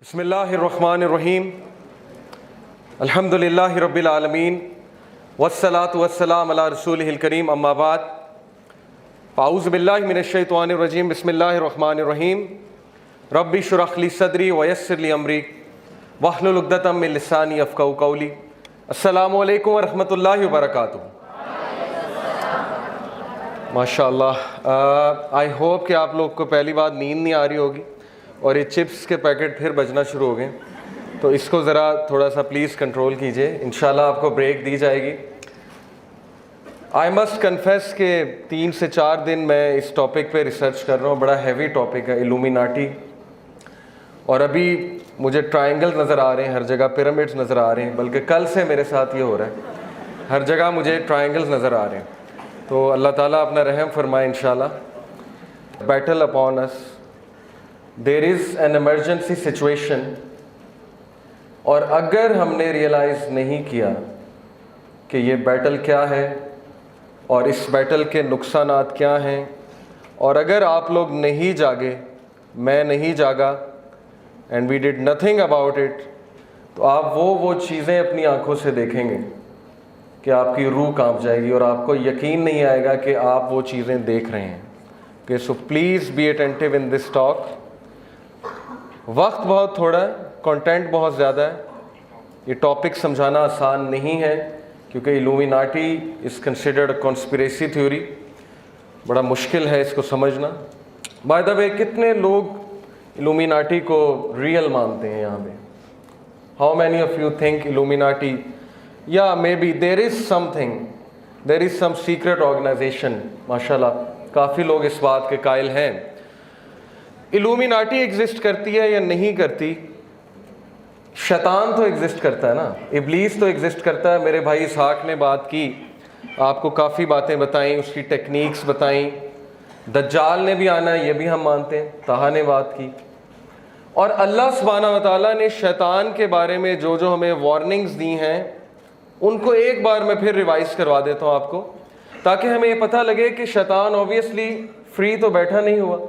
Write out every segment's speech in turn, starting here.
बिस्मिल्लाहिर्रहमानिर्रहीम अल्हम्दुलिल्लाहि रब्बिल आलमीन वस्सलातु वस्सलाम अला रसूलिहिल करीम अम्मा बाद अऊज़ु बिल्लाहि मिनश शैतानिर रजीम बिस्मिल्लाहिर्रहमानिर्रहीम रब्बि शुरह ली सदरी वयस्सिर ली अमरी वहलुल उक़दतम मिन लिसानी यफ़क़हू क़ौली। अस्सलामु अलैकुम व रहमतुल्लाहि व बरकातुहू। माशाअल्लाह, आई होप कि आप लोग को पहली बात नींद नहीं आ रही होगी और ये चिप्स के पैकेट फिर बजना शुरू हो गए, तो इसको ज़रा थोड़ा सा प्लीज़ कंट्रोल कीजिए, इंशाल्लाह आपको ब्रेक दी जाएगी। आई मस्ट कन्फेस कि 3 से 4 दिन मैं इस टॉपिक पे रिसर्च कर रहा हूँ। बड़ा हैवी टॉपिक है इल्यूमिनाटी, और अभी मुझे ट्रायंगल नज़र आ रहे हैं हर जगह, पिरामिड्स नज़र आ रहे हैं, बल्कि कल से मेरे साथ ये हो रहा है, हर जगह मुझे ट्रायंगल्स नज़र आ रहे हैं। तो अल्लाह ताला अपना रहम फरमाए इंशाल्लाह। Battle upon us, there is an emergency situation, और अगर हमने रियलाइज़ नहीं किया कि ये बैटल क्या है और इस बैटल के नुकसानात क्या हैं, और अगर आप लोग नहीं जागे, मैं नहीं जागा, and we did nothing about it, तो आप वो चीज़ें अपनी आंखों से देखेंगे कि आपकी रूह कांप जाएगी और आपको यकीन नहीं आएगा कि आप वो चीज़ें देख रहे हैं। कि so please be attentive in this talk. वक्त बहुत थोड़ा है, कंटेंट बहुत ज़्यादा है, ये टॉपिक समझाना आसान नहीं है क्योंकि illuminati is considered conspiracy theory, बड़ा मुश्किल है इसको समझना। बाय द वे, कितने लोग इल्यूमिनाटी को रियल मानते हैं यहाँ पे? How many of you think illuminati, या maybe there is something, there is some secret organization? माशाल्लाह काफ़ी लोग इस बात के कायल हैं। इल्यूमिनाटी एग्जिस्ट करती है या नहीं करती? शैतान तो एग्जिस्ट करता है ना, इब्लीस तो एग्जिस्ट करता है। मेरे भाई इसहाक ने बात की, आपको काफ़ी बातें बताई, उसकी टेक्निक्स बताई। दज्जाल ने भी आना है, ये भी हम मानते हैं, ताहा ने बात की। और अल्लाह सुब्हाना व तआला ने शैतान के बारे में जो जो हमें वार्निंग्स दी हैं, उनको एक बार मैं फिर रिवाइज करवा देता हूँ आपको, ताकि हमें ये पता लगे कि शैतान ऑब्वियसली फ्री तो बैठा नहीं हुआ।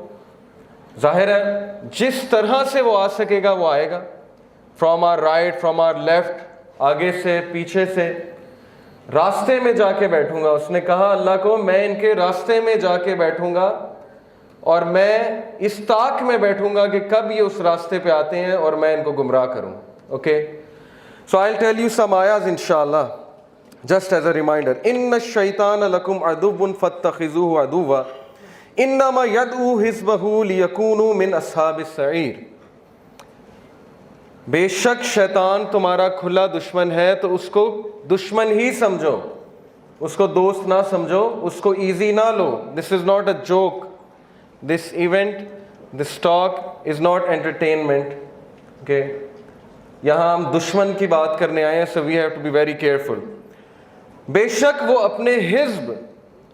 जाहिर है जिस तरह से वो आ सकेगा वो आएगा, from our right, from our left, आगे से, पीछे से, रास्ते में जाके बैठूंगा। उसने कहा अल्लाह को, मैं इनके रास्ते में जाके बैठूंगा और मैं इस ताक में बैठूंगा कि कब ये उस रास्ते पे आते हैं और मैं इनको गुमराह करूं। Okay, so I will tell you some आयात इंशाअल्लाह, जस्ट एज अ रिमाइंडर। इन्न शैतान लकुम अदुव्वुन फत्तखिज़ूहु अदुव्वा इन्नमा यदऊ हिज़्बहु लियकूनु मिन अस्हाबिस सईर। बेशक शैतान तुम्हारा खुला दुश्मन है, तो उसको दुश्मन ही समझो, उसको दोस्त ना समझो, उसको इजी ना लो। This is not a joke, this event, this talk is not entertainment. Okay, यहाँ हम दुश्मन की बात करने आए हैं, so we have to be very careful. बेशक वो अपने हिज़्ब,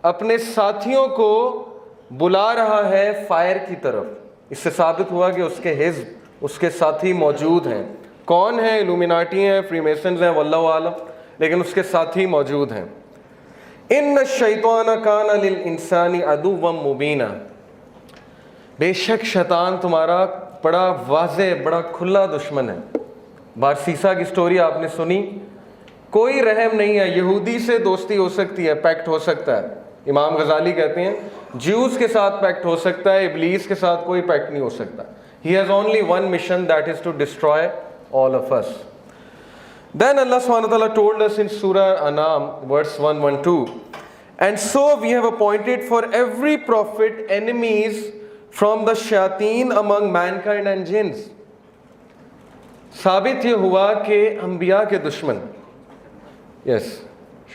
अपने साथियों को बुला रहा है फायर की तरफ। इससे साबित हुआ कि उसके हिज़्ब, उसके साथी मौजूद हैं। कौन है? इल्यूमिनाटी हैं, फ्रीमेसन्स हैं, वल्लाहु आलम, लेकिन उसके साथी मौजूद हैं। इन्न शैतान कान लिल इंसानी अदुव्वम मुबीना। बेशक शैतान तुम्हारा बड़ा वाज़े, बड़ा खुला दुश्मन है। बारसीसा की स्टोरी आपने सुनी, कोई रहम नहीं है। यहूदी से दोस्ती हो सकती है, पैक्ट हो सकता है। इमाम गजाली कहते हैं ज्यूज़ के साथ पैक्ट हो सकता है, इब्लीस के साथ कोई पैक्ट नहीं हो सकता। He has only one mission, that is to destroy all of us. Then Allah subhanahu wa ta'ala told us in Surah Anam, verse 112, and so we have appointed for every prophet enemies from the shayateen among mankind and jinns. साबित ये हुआ कि अंबिया के दुश्मन, yes,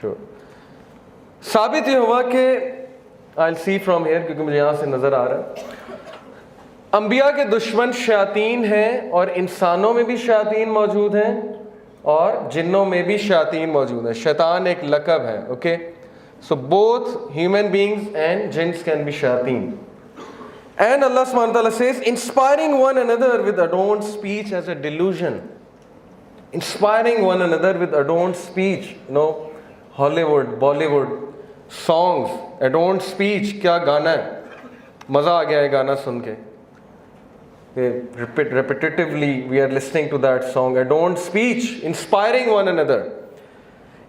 sure, साबित ये हुआ कि I'll see from here, क्योंकि मुझे यहाँ से नज़र आ रहा है, अंबिया के दुश्मन शयातीन हैं, और इंसानों में भी शयातीन मौजूद हैं और जिन्नों में भी शयातीन मौजूद हैं। शैतान एक लक़ब है। Okay, so both human beings and जिन्स कैन बी शयातीन। एंड अल्लाह सुब्हानहू व तआला says inspiring one another with adorned speech as a delusion. Inspiring one another with adorned speech, you know, Hollywood, Bollywood songs, adorned speech, क्या गाना है, मज़ा आ गया है गाना सुन के। repetitively we are listening to that song. Adorned speech, inspiring one another.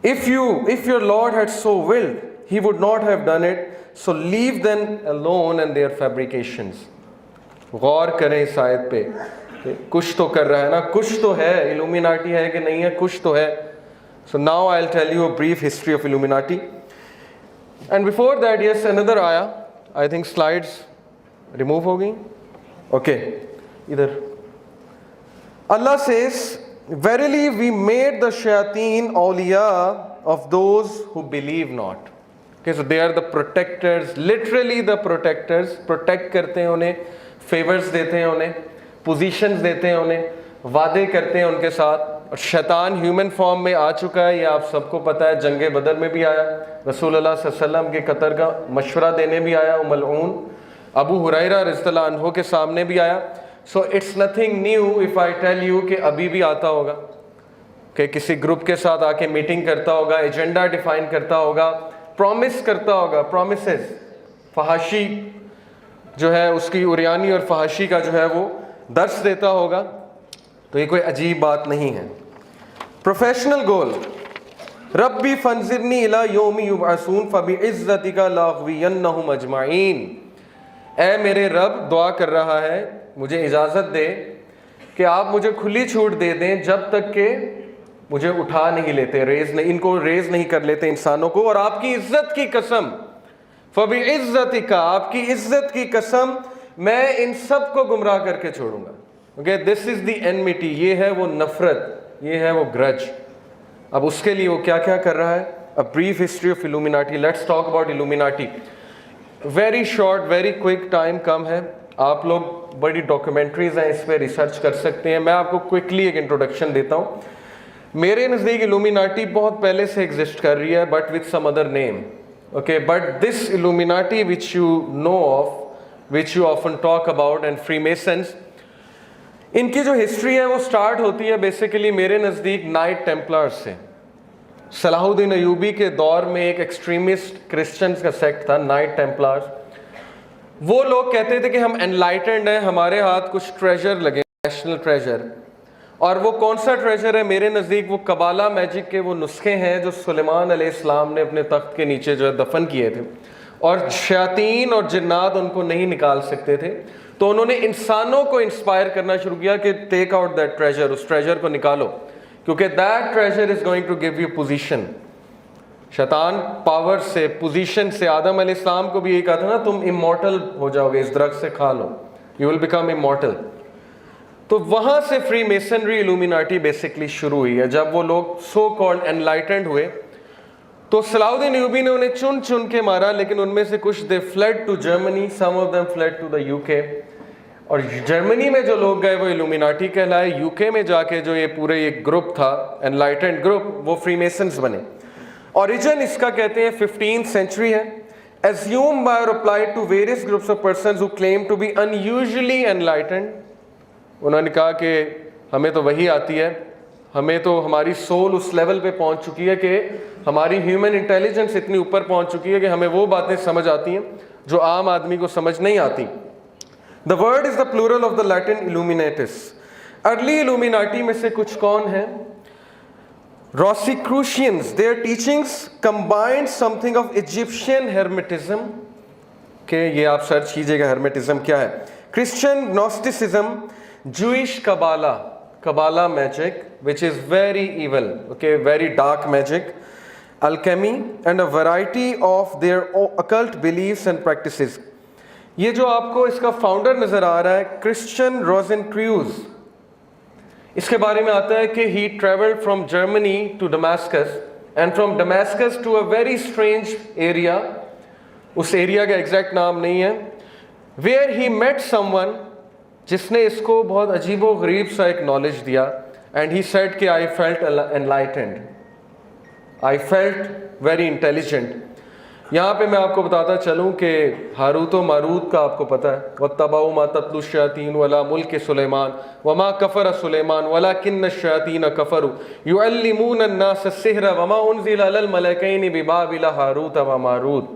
If your Lord had so willed, He would not have done it. So leave them alone and their fabrications. गौर करें इस आयत पे, कुछ तो कर रहा है ना, कुछ तो है, इल्यूमिनाटी है कि नहीं है, कुछ तो है. So now I'll tell you a brief history of Illuminati. And before that, yes, another ayah. I think slides remove हो गई. Okay, इधर. Allah says, verily we made the shayateen awliya of those who believe not. Okay, so they are the protectors, literally the protectors. Protect करते हैं उन्हें, favors देते हैं उन्हें, positions देते हैं उन्हें, वादे करते हैं उनके साथ. और शैतान ह्यूमन फॉर्म में आ चुका है, ये आप सबको पता है. जंगे बदर में भी आया, रसूल अल्लाह सल्लल्लाहु अलैहि वसल्लम के कत्ल का मशवरा देने भी आया, मलऊन अबू हुरैरा रज़ियल्लाहु अन्हु के सामने भी आया. So it's nothing new if I tell you कि अभी भी आता होगा, कि किसी ग्रुप के साथ आके मीटिंग करता होगा, एजेंडा डिफाइन करता होगा, प्रॉमिस करता होगा, प्रॉमिसेस, फहाशी जो है उसकी उरियानी और फहाशी का जो है वो दर्स देता होगा. तो ये कोई अजीब बात नहीं है. प्रोफेशनल गोल, रब्बी फंजिरनी इला यौमी युबअसून फबिइज्जतिका लाग़वियन्नहुम अजमईन. ऐ मेरे रब, दुआ कर रहा है, मुझे इजाज़त दे कि आप मुझे खुली छूट दे दें जब तक के मुझे उठा नहीं लेते, इनको रेज नहीं कर लेते इंसानों को. और आपकी इज्जत की कसम, फबिइज्जतिका, आपकी इज्जत की कसम, मैं इन सब को गुमराह करके छोड़ूंगा. Okay, this is the enmity, ये है वो नफरत, ये है वो ग्रज. अब उसके लिए वो क्या क्या कर रहा है. A brief history of illuminati. Let's talk about illuminati. Very short, very quick, time कम है. आप लोग बड़ी डॉक्यूमेंट्रीज हैं, इस पर रिसर्च कर सकते हैं. मैं आपको क्विकली एक इंट्रोडक्शन देता हूँ. मेरे नज़दीक इल्यूमिनाटी बहुत पहले से एग्जिस्ट कर रही है, but with some other name. Okay, but this illuminati which you know of, which you often talk about, and freemasons, इनकी जो हिस्ट्री है वो स्टार्ट होती है बेसिकली मेरे नज़दीक नाइट टेम्पलर्स से. सलाहुद्दीन अयूबी के दौर में एक एक्सट्रीमिस्ट क्रिश्चियंस का सेक्ट था, नाइट टेम्पलर्स. वो लोग कहते थे कि हम एनलाइटेंड हैं, हमारे हाथ कुछ ट्रेजर लगे, नेशनल ट्रेजर. और वो कौन सा ट्रेजर है मेरे नज़दीक? वो कबाला मैजिक के वो नुस्खे हैं जो सुलेमान अलैहिस्सलाम ने अपने तख्त के नीचे जो है दफन किए थे, और शयातीन और जिन्नात उनको नहीं निकाल सकते थे. तो उन्होंने इंसानों को इंस्पायर करना शुरू किया कि टेक आउट दैट ट्रेजर, उस ट्रेजर को निकालो, क्योंकि that treasure is going to give you position. शैतान पावर से, पोजीशन से, आदम अलैहिस्सलाम को भी यही कहा था ना, तुम इमॉर्टल हो जाओगे, इस दरख्त से खा लो, यू विल बिकम इमॉर्टल. तो वहां से फ्री मेसनरी इल्यूमिनाटी बेसिकली शुरू हुई है. जब वो लोग सो कॉल्ड एनलाइटेंड हुए तो सलाहुद्दीन अयूबी ने उन्हें चुन चुन के मारा, लेकिन उनमें से कुछ they fled to Germany, some of them fled to the UK. और जर्मनी में जो लोग गए वो इल्यूमिनाटी कहलाए. यूके में जाके जो ये पूरे एक ग्रुप था, एनलाइटेंड ग्रुप, वो फ्रीमेसन्स बने. ओरिजिन इसका कहते हैं 15th सेंचुरी है. assumed by or applied to various groups of persons who claim to be unusually enlightened. उन्होंने कहा कि हमें तो वही आती है, हमें तो हमारी सोल उस लेवल पे पहुंच चुकी है कि हमारी ह्यूमन इंटेलिजेंस इतनी ऊपर पहुंच चुकी है कि हमें वो बातें समझ आती हैं जो आम आदमी को समझ नहीं आती. The word is the plural of the Latin illuminatis. Early illuminati में से कुछ कौन है? Rosicrucians. Their teachings combined something of Egyptian hermetism. के ये आप सर्च कीजिएगा हेर्मेटिज्म क्या है. Christian gnosticism, Jewish Kabbalah magic, which is very evil, okay, very dark magic, alchemy, and a variety of their occult beliefs and practices. ये जो आपको इसका फाउंडर नजर आ रहा है, क्रिश्चियन रोजेंक्रूज, इसके बारे में आता है कि he traveled from Germany to Damascus and from Damascus to a very strange area, उस एरिया का एग्जैक्ट नाम नहीं है, where he met someone जिसने इसको बहुत अजीबो गरीब सा एक नॉलेज दिया. एंड ही सेड कि I felt enlightened, I felt very intelligent. यहाँ पे मैं आपको बताता चलूँ कि हारूत व मारूत का आपको पता है. वत्तबऊ मा तत्लु शयातीन वला मुल्क सुलेमान वमा कफर सुलेमान वलाकिन्न शयातीन कफरू युअल्लिमून अन्नास अस्सिहर वमा उनज़िला अलल मलकैनि बिबाबिल हारूत व मारूत.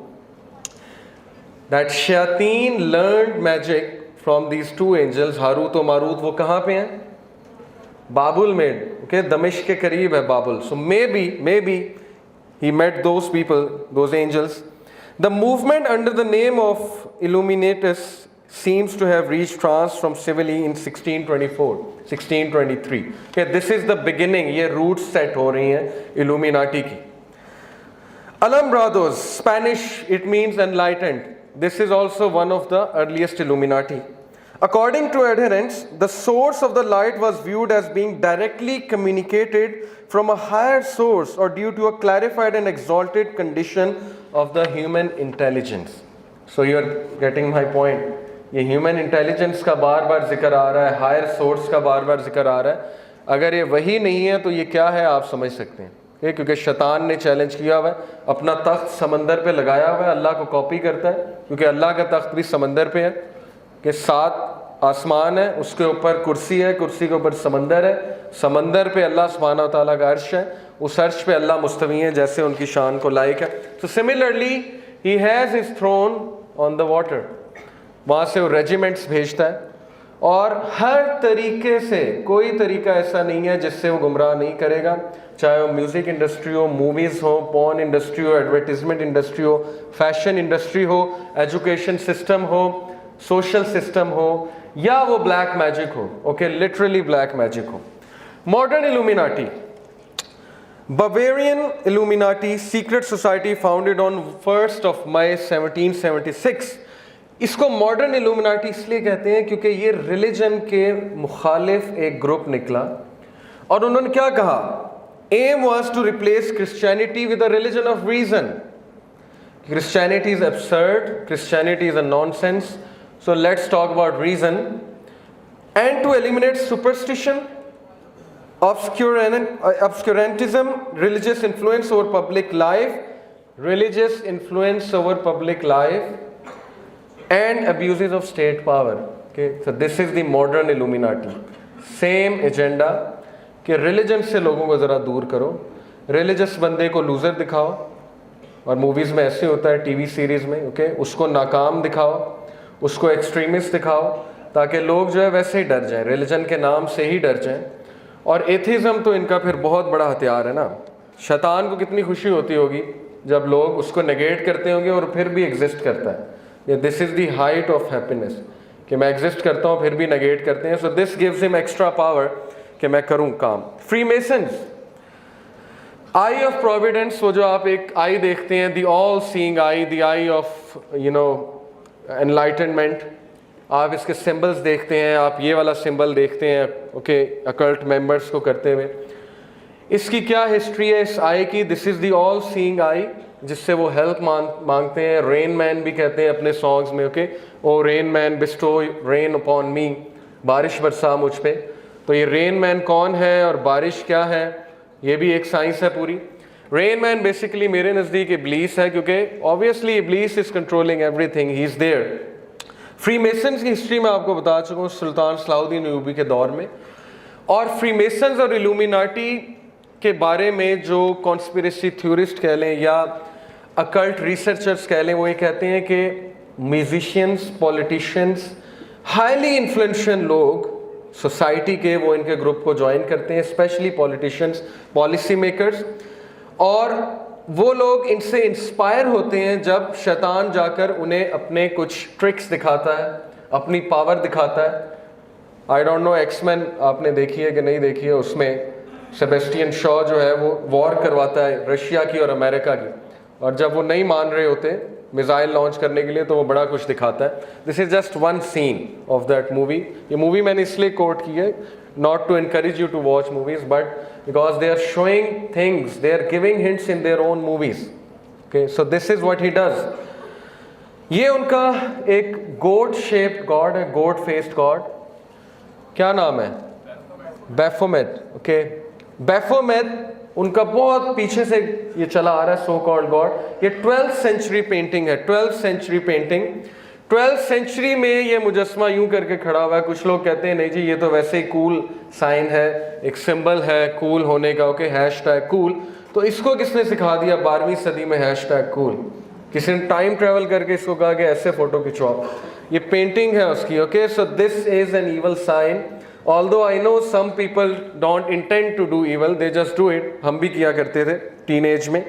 दैट शयातीन learned magic from these two angels, हारूत और मारूत, वो कहाँ पे हैं? बाबुल में, ओके, दमिश्क के करीब है बाबुल. So maybe he met those people, those angels. The movement under the name of Illuminatus seems to have reached France from Sicily in 1624, 1623. Okay, this is the beginning. ये roots set हो रही हैं Illuminati की. Alumbrados, Spanish, it means enlightened. This is also one of the earliest Illuminati. According to adherents, the source of the light was viewed as being directly communicated from a higher source or due to a clarified and exalted condition of the human intelligence. So you are getting my point. ये human intelligence का बार बार जिक्र आ रहा है, higher source का बार बार जिक्र आ रहा है. अगर ये वही नहीं है तो ये क्या है आप समझ सकते हैं. क्योंकि शैतान ने चैलेंज किया हुआ है, अपना तख्त समंदर पे लगाया हुआ है, अल्लाह को कॉपी करता है, क्योंकि अल्लाह का तख्त भी समंदर पे है कि 7 आसमान है, उसके ऊपर कुर्सी है, कुर्सी के ऊपर समंदर है, समंदर पे अल्लाह सुब्हानहू तआला का अर्श है, उस अर्श पे अल्लाह मुस्तवी है जैसे उनकी शान को लायक है. तो सिमिलरली ही has his throne on the water. वहाँ से वो रेजिमेंट्स भेजता है और हर तरीके से, कोई तरीका ऐसा नहीं है जिससे वो गुमराह नहीं करेगा. चाहे वो म्यूज़िक इंडस्ट्री हो, मूवीज़ हो, पॉर्न इंडस्ट्री हो, एडवर्टीजमेंट इंडस्ट्री हो, फैशन इंडस्ट्री हो, एजुकेशन सिस्टम हो, सोशल सिस्टम हो, या वो ब्लैक मैजिक हो. ओके, लिटरली ब्लैक मैजिक हो. Modern illuminati, Bavarian Illuminati secret society founded on 1st of May 1776. इसको मॉडर्न इल्यूमिनाटी इसलिए कहते हैं क्योंकि ये रिलीजन के मुखालिफ एक ग्रुप निकला और उन्होंने क्या कहा? Aim was to replace Christianity with a religion of reason. Christianity is absurd, Christianity is a nonsense. So let's talk about reason, and to eliminate superstition, obscurantism, religious influence over public life, and abuses of state power. Okay, so this is the modern Illuminati. Same agenda कि religion से लोगों को ज़रा दूर करो, religious बंदे को loser दिखाओ, और मूवीज़ में ऐसे होता है, टीवी सीरीज़ में, ओके, उसको नाकाम दिखाओ, उसको एक्सट्रीमिस्ट दिखाओ, ताकि लोग जो है वैसे ही डर जाएं, रिलीजन के नाम से ही डर जाएं. और एथिज्म तो इनका फिर बहुत बड़ा हथियार है ना. शैतान को कितनी खुशी होती होगी जब लोग उसको नेगेट करते होंगे और फिर भी एग्जिस्ट करता है. ये this is the height of happiness कि मैं एग्जिस्ट करता हूँ फिर भी नेगेट करते हैं. So this gives him extra power कि मैं करूँ काम. फ्रीमेसन्स, आई ऑफ प्रोविडेंस, वो जो आप एक आई देखते हैं, the all seeing I, the I of enlightenment. आप इसके सिंबल्स देखते हैं, आप ये वाला सिंबल देखते हैं, ओके, अकल्ट मेंबर्स को करते हुए. इसकी क्या हिस्ट्री है इस आई की? This is the all seeing आई, जिससे वो हेल्प मांगते हैं. रेन मैन भी कहते हैं अपने सॉन्ग्स में, okay, O rain man bestow rain upon me, बारिश बरसा मुझ पे. तो ये रेन मैन कौन है और बारिश क्या है, ये भी एक साइंस है पूरी. रेन मैन बेसिकली मेरे नज़दीक इब्लीस है, क्योंकि ऑब्वियसली इब्लीस is controlling everything, he is there. Freemasons की हिस्ट्री में आपको बता चुका हूँ सुल्तान सलाहुद्दीन अय्यूबी के दौर में. और फ्रीमेसन्स और इल्यूमिनाटी के बारे में जो कॉन्स्पिरेसी थ्योरिस्ट कह लें या अकल्ट रिसर्चर्स कह लें, वो ये कहते हैं कि म्यूजिशियंस, पॉलिटिशियंस, हाईली इन्फ्लुएंशियल लोग सोसाइटी के, वो इनके ग्रुप को ज्वाइन करते हैं, स्पेशली पॉलिटिशियंस, पॉलिसी मेकर्स. और वो लोग इनसे इंस्पायर होते हैं जब शैतान जाकर उन्हें अपने कुछ ट्रिक्स दिखाता है, अपनी पावर दिखाता है. आई डोंट नो एक्समैन आपने देखी है कि नहीं देखी है, उसमें सेबेस्टियन शॉ जो है वो वॉर करवाता है रशिया की और अमेरिका की, और जब वो नहीं मान रहे होते मिसाइल लॉन्च करने के लिए तो वो बड़ा कुछ दिखाता है. This is just one scene of that movie. ये मूवी मैंने इसलिए कोट की है, not to encourage you to watch movies, but because they are showing things, they are giving hints in their own movies. Okay, so this is what he does. ये उनका एक goat shaped god है, goat faced god. क्या नाम है? Baphomet. Okay, Baphomet उनका बहुत पीछे से ये चला आ रहा है so called god. ये 12th century painting है, 12th century painting. 12th century में ये मुजस्मा यूं करके खड़ा हुआ है. कुछ लोग कहते हैं नहीं जी ये तो वैसे ही कूल साइन है, एक सिंबल है कूल होने का, ओके, हैशटैग कूल. तो इसको किसने सिखा दिया 12वीं सदी में हैशटैग कूल? किसी ने टाइम ट्रेवल करके इसको कहा कि ऐसे फोटो खिंचवाओ, ये पेंटिंग है उसकी। Okay, so this is an evil sign. Although I know some people don't intend to do evil, they just do it, हम भी किया करते थे टीनेज में,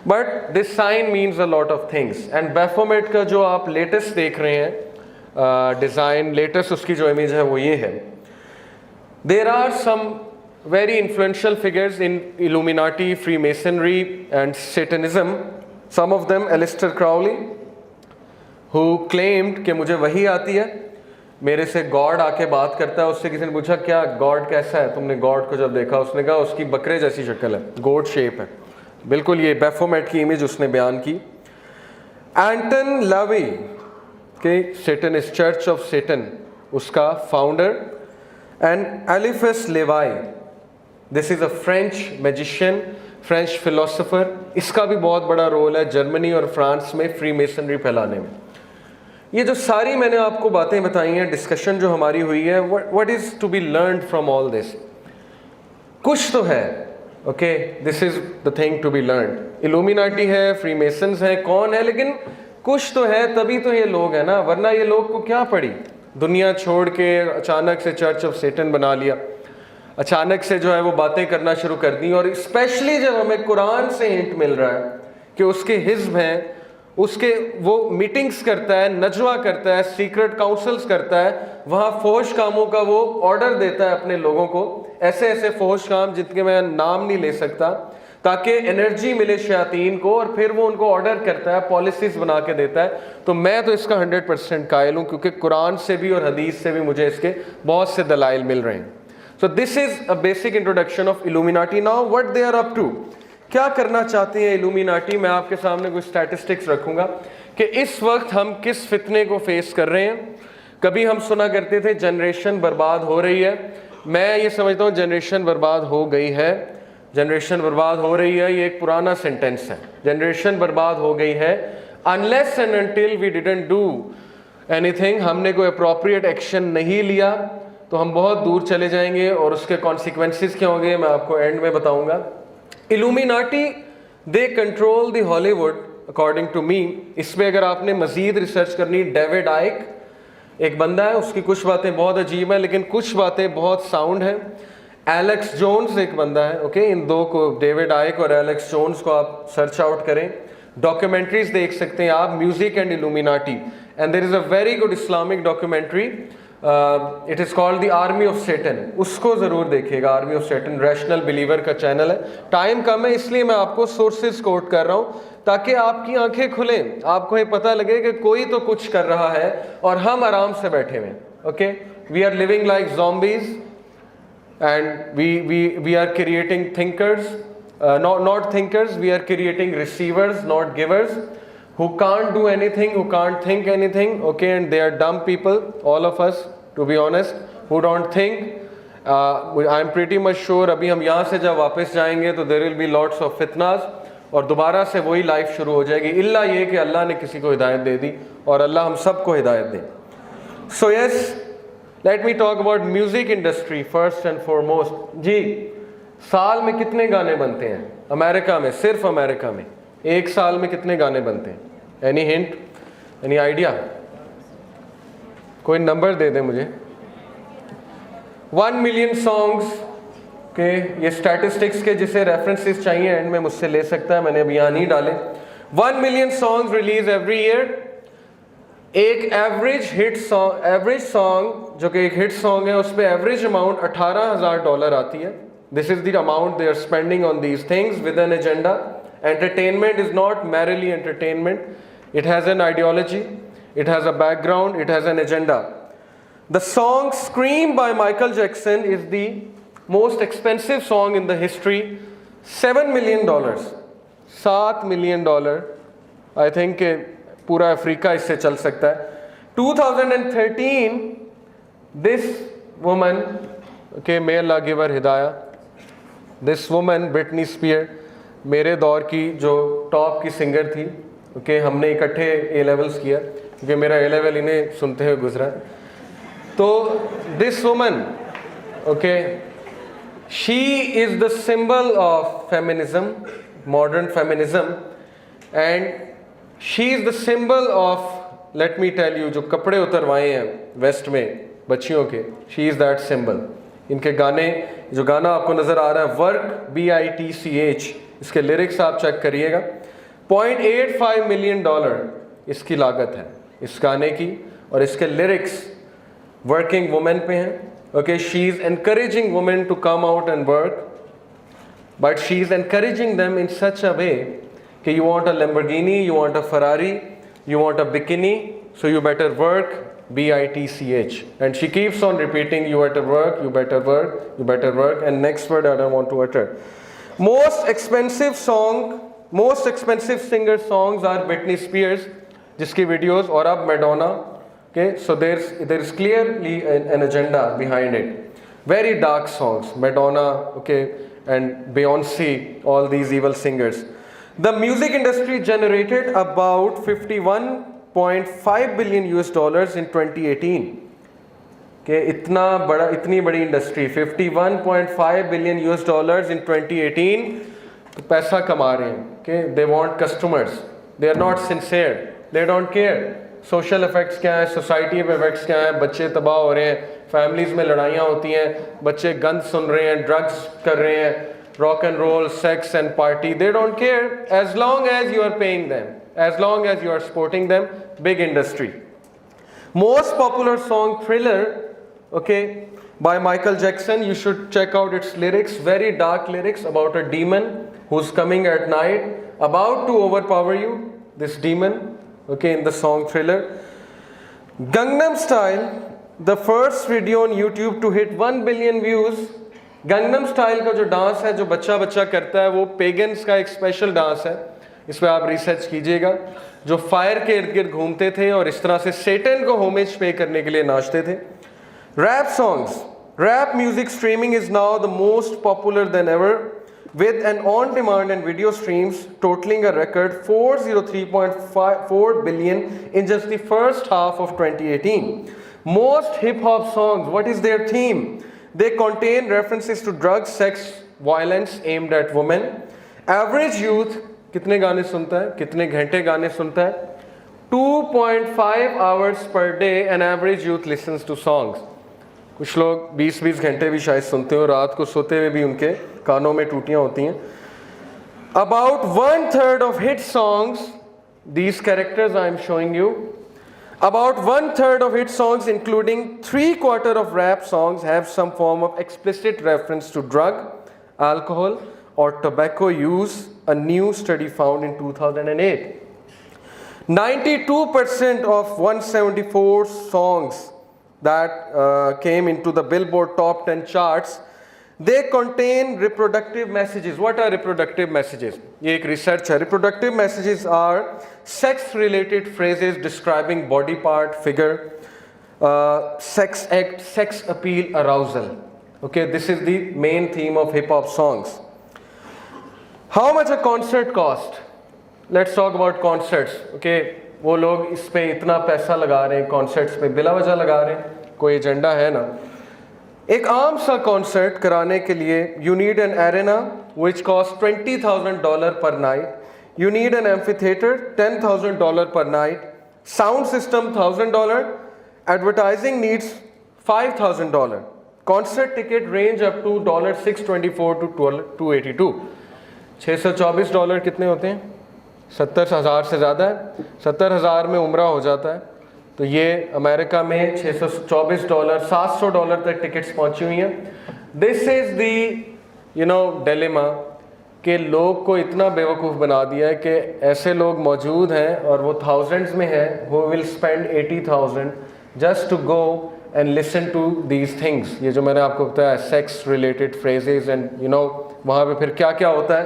but this sign means a lot of things. And baphomet का जो आप latest देख रहे हैं डिज़ाइन, लेटेस्ट उसकी जो इमेज है वो ये है। There are some very influential figures in Illuminati, Freemasonry and Satanism. Some of them, Aleister Crowley, who claimed कि मुझे वही आती है, मेरे से गॉड आके बात करता है। उससे किसी ने पूछा क्या गॉड कैसा है, तुमने गॉड को जब देखा? उसने कहा उसकी बकरे जैसी शक्ल है, गोड शेप है। बिल्कुल ये बैफोमेट की इमेज उसने बयान की। एंटन लावी के सेटनिस्ट चर्च ऑफ सेटन उसका founder, and Eliphas Levi, this is a French magician, French philosopher. इसका भी बहुत बड़ा रोल है जर्मनी और फ्रांस में फ्री मेसनरी फैलाने में। ये जो सारी मैंने आपको बातें बताई हैं, डिस्कशन जो हमारी हुई है, what is to be learn from all this? कुछ तो है, okay, this is the thing to be learn. Illuminati है, फ्री मेसन्स हैं, कौन है, लेकिन कुछ तो है, तभी तो ये लोग हैं ना, वरना ये लोग को क्या पड़ी? दुनिया छोड़ के अचानक से चर्च ऑफ सेटन बना लिया, अचानक से जो है वो बातें करना शुरू कर दी। और स्पेशली जब हमें कुरान से हिंट मिल रहा है कि उसके हिज़्ब हैं, उसके वो मीटिंग्स करता है, नजवा करता है, सीक्रेट काउंसल्स करता है, वहाँ फोश कामों का वो ऑर्डर देता है अपने लोगों को, ऐसे ऐसे फोश काम जिनके मैं नाम नहीं ले सकता, ताकि एनर्जी मिले शयातीन को, और फिर वो उनको ऑर्डर करता है, पॉलिसीज बना के देता है। तो मैं तो इसका 100% कायल हूँ, क्योंकि कुरान से भी और हदीस से भी मुझे इसके बहुत से दलाइल मिल रहे हैं। So this is a basic introduction of Illuminati. Now what they are up to? क्या करना चाहते हैं इल्यूमिनाटी? मैं आपके सामने कुछ स्टैटिस्टिक्स रखूंगा कि इस वक्त हम किस फितने को फेस कर रहे हैं। कभी हम सुना करते थे जनरेशन बर्बाद हो रही है, मैं ये समझता हूँ जनरेशन बर्बाद हो गई है। जनरेशन बर्बाद हो रही है ये एक पुराना सेंटेंस है, जनरेशन बर्बाद हो गई है। Unless and until we didn't do anything, हमने कोई अप्रोप्रिएट एक्शन नहीं लिया, तो हम बहुत दूर चले जाएंगे, और उसके कॉन्सिक्वेंसेस क्या होंगे मैं आपको एंड में बताऊंगा। Illuminati they control the Hollywood according to me. इस पर अगर आपने मजीद रिसर्च करनी, डेविड आइक एक बंदा है, उसकी कुछ बातें बहुत अजीब हैं लेकिन कुछ बातें बहुत साउंड हैं। एलेक्स जोन्स एक बंदा है, ओके, इन दो को, डेविड आइक और एलेक्स जोन्स को आप सर्च आउट करें, डॉक्यूमेंट्रीज देख सकते हैं आप, music and Illuminati. And there is a very good Islamic documentary, it is called the army of Satan, उसको ज़रूर देखिएगा। Army of Satan rational believer का चैनल है। टाइम कम है इसलिए मैं आपको सोर्सेज कोट कर रहा हूँ, ताकि आपकी आंखें खुलें, आपको ये पता लगे कि कोई तो कुछ कर रहा है और हम आराम से बैठे हुए। Okay, we are living like zombies and we are creating thinkers, not thinkers, we are creating receivers, not givers, who can't do anything, who can't think anything, okay, and they are dumb people, all of us, to be honest, who don't think. I'm pretty much sure अभी हम यहाँ से जब वापस जाएंगे तो there will be lots of fitnas, और दोबारा से वही लाइफ शुरू हो जाएगी, इल्ला ये कि अल्लाह ने किसी को हिदायत दे दी, और अल्लाह हम सबको हिदायत दे। So yes, let me talk about music industry first and foremost. जी, साल में कितने गाने बनते हैं अमेरिका में? सिर्फ अमेरिका में एक साल में कितने गाने बनते हैं? Any hint, any idea? कोई नंबर दे दे मुझे। 1 मिलियन सॉन्ग्स के ये स्टैटिस्टिक्स के जिसे रेफरेंसेस चाहिए एंड में मुझसे ले सकता है, मैंने अभी यहाँ नहीं डाले। 1 million songs release every year. एक एवरेज सॉन्ग जो कि एक हिट सॉन्ग है, उस पर एवरेज अमाउंट $18,000 आती है। This is the amount they are spending on these things with an agenda. Entertainment is not merely entertainment, it has an ideology, it has a background, it has an agenda. The song Scream by Michael Jackson is the most expensive song in the history. $7 million, $7 million, I think पूरा Africa इससे चल सकता है। 2013 this woman, okay, may Allah give her hidayah, this woman Britney Spears, मेरे दौर की जो top की सिंगर थी, ओके, हमने इकट्ठे ए लेवल्स किया क्योंकि मेरा ए लेवल इन्हें सुनते हुए गुजरा। तो this woman, okay, she is the symbol of feminism, modern feminism, and she is the symbol of, let me tell you, जो कपड़े उतरवाए हैं वेस्ट में बच्चियों के, शी इज़ दैट सिंबल। इनके गाने, जो गाना आपको नज़र आ रहा है वर्क BITCH, इसके लिरिक्स आप चेक करिएगा। $0.85 मिलियन इसकी लागत है इस गाने की, और इसके लिरिक्स वर्किंग वुमेन पे हैं। Okay, she is encouraging women to come out and work, but she is encouraging them in such a way कि you want a Lamborghini, you want a Ferrari, you want a bikini, so you better work, BITCH. And she keeps on repeating, you better work, you better work, you better work. And next word I don't want to utter. Most expensive singer songs are Britney Spears, जिसकी videos, और अब Madonna. Okay, so there is clearly an agenda behind it. Very dark songs, Madonna, okay, and Beyonce, all these evil singers. The music industry generated about $51.5 billion in 2018. के इतनी बड़ी industry, $51.5 billion in 2018, तो पैसा कमा रहे हैं। के they want customers, they are not sincere, they don't care social effects क्या हैं, सोसाइटी पे इफेक्ट्स क्या हैं, बच्चे तबाह हो रहे हैं, फैमिलीज में लड़ाइयाँ होती हैं, बच्चे गंद सुन रहे हैं, ड्रग्स कर रहे हैं, rock and roll, sex and party, they don't care as long as you are paying them, as long as you are supporting them. Big industry. Most popular song Thriller, okay, by Michael Jackson, you should check out its lyrics, very dark lyrics about a demon who's coming at night, about to overpower you, this demon, okay, in the song Thriller. Gangnam Style, the first video on YouTube to hit 1 billion views. Gangnam style का जो dance है, जो बच्चा बच्चा करता है, वो pagans का एक स्पेशल डांस है, इस पर आप रिसर्च कीजिएगा, जो फायर के इर्द गिर्द घूमते थे और इस तरह से सेटन को होमेज पे करने के लिए नाचते थे। Rap songs, rap music streaming is now the most popular than ever, with an on-demand and video streams totaling a record 403.4 billion in just the first half of 2018. Most hip-hop songs, what is their theme? They contain references to drugs, sex, violence aimed at women. Average youth कितने गाने सुनता है, कितने घंटे गाने सुनता है? 2.5 hours per day an average youth listens to songs. कुछ लोग 20-20 घंटे भी शायद सुनते हो, रात को सोते हुए भी उनके कानों में टूटियाँ होती हैं। About 1/3 of hit songs, these characters I am showing you, about 1/3 of hit songs, including 3/4 of rap songs, have some form of explicit reference to drug, alcohol, or tobacco use, a new study found in 2008. 92% of 174 songs that came into the Billboard Top 10 charts, they contain reproductive messages. What are reproductive messages? ये एक research है. Reproductive messages are sex-related phrases describing body part, figure, sex act, sex appeal, arousal. Okay, this is the main theme of hip-hop songs. How much a concert cost? Let's talk about concerts. Okay, वो लोग इस पे इतना पैसा लगा रहे हैं, concerts पे बिला वजह लगा रहे हैं, कोई एजेंडा है ना। एक आम सा कॉन्सर्ट कराने के लिए you need an arena which costs $20,000 per night. You need an amphitheater, $10,000 per night. Sound system, $1,000. Advertising needs $5,000. Concert ticket range up to $624 to $282. $624 कितने होते हैं? 70,000 से ज़्यादा है। 70,000 में उम्रा हो जाता है। तो ये अमेरिका में $624, $700 तक टिकट्स पहुंची हुई हैं। दिस इज़ दी डिलेमा कि लोग को इतना बेवकूफ़ बना दिया है कि ऐसे लोग मौजूद हैं और वो थाउजेंड्स में हैं, who will spend 80,000 just to go and listen to these things. ये जो मैंने आपको बताया सेक्स रिलेटेड फ्रेजेस एंड वहाँ पे फिर क्या क्या होता है,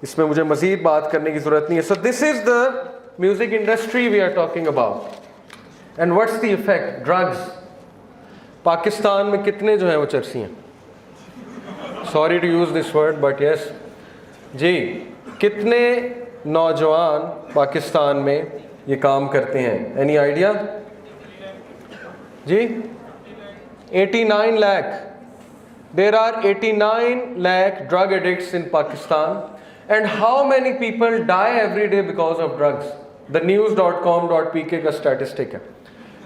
इसमें मुझे मज़ीद बात करने की ज़रूरत नहीं है। So this is the music industry we are talking about. And what's the effect? Drugs. Pakistan में कितने जो हैं वो चरसी हैं, sorry to use this word but yes जी, कितने नौजवान पाकिस्तान में ये काम करते हैं? एनी आइडिया जी? 89 lakh. There are 89 lakh drug addicts in Pakistan. And how many people die every day because of drugs? The news.com.pk का स्टैटिस्टिक है.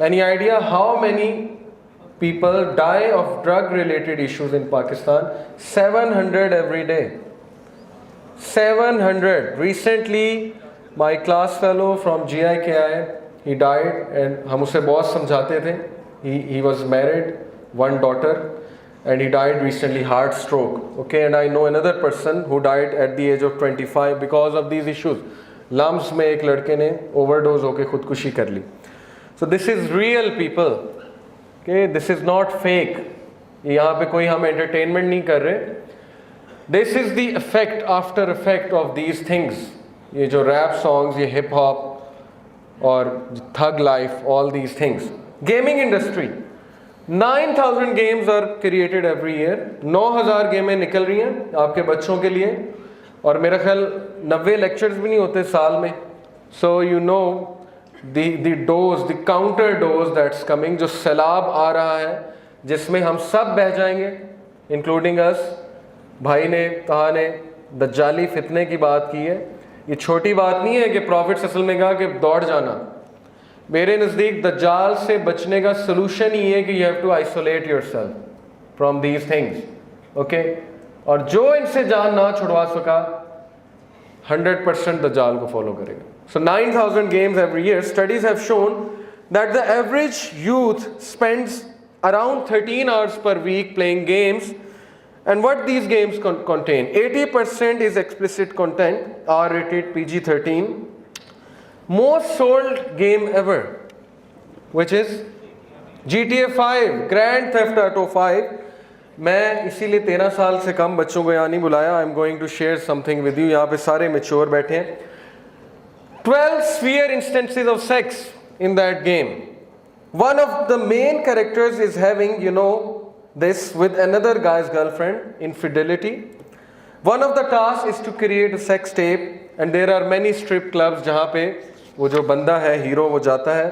Any idea how many people die of drug related issues in Pakistan? 700 every day. 700. Recently my class fellow from GIKI, he died, and हम उसे बहुत समझाते थे. He was married, one daughter, and he died recently, heart stroke. Okay, and I know another person who died at the age of 25 because of these issues. LUMS में एक लड़के ने overdose होके खुदकुशी कर ली. So this is real people. Okay, this is not fake. यहाँ पे कोई हम entertainment नहीं कर रहे. This is the effect, after effect of these things. ये जो rap songs, ये hip hop और thug life, all these things. Gaming industry, 9,000 games are created every year. 9,000 गेमें निकल रही हैं आपके बच्चों के लिए, और मेरा ख्याल 90 लेक्चर्स भी नहीं होते साल में. So you know the dose, the counter dose that's coming, जो सैलाब आ रहा है जिसमें हम सब बह जाएंगे, including us. भाई ने कहा ने दज्जाली फितने की बात की है. ये छोटी बात नहीं है कि प्रॉफिट असल में कहा कि दौड़ जाना. मेरे नज़दीक दज्जाल से बचने का सोल्यूशन ही है कि you have to isolate yourself from these things. Okay, और जो इनसे जान ना छुड़वा सका 100% दज्जाल को फॉलो करेगा. So 9,000 games every year. Studies have shown that the average youth spends around 13 hours per week playing games. And what these games contain? 80% is explicit content, R-rated, PG-13. Most sold game ever, which is GTA 5, Grand Theft Auto 5. मैं इसीलिए 13 साल से कम बच्चों को यहाँ नहीं बुलाया. I am going to share something with you. यहाँ पे सारे मेच्योर बैठे हैं. 12 sphere instances of sex in that game. One of the main characters is having, you know, this with another guy's girlfriend, infidelity. One of the tasks is to create a sex tape, and there are many strip clubs जहाँ पे वो जो बंदा है hero वो जाता है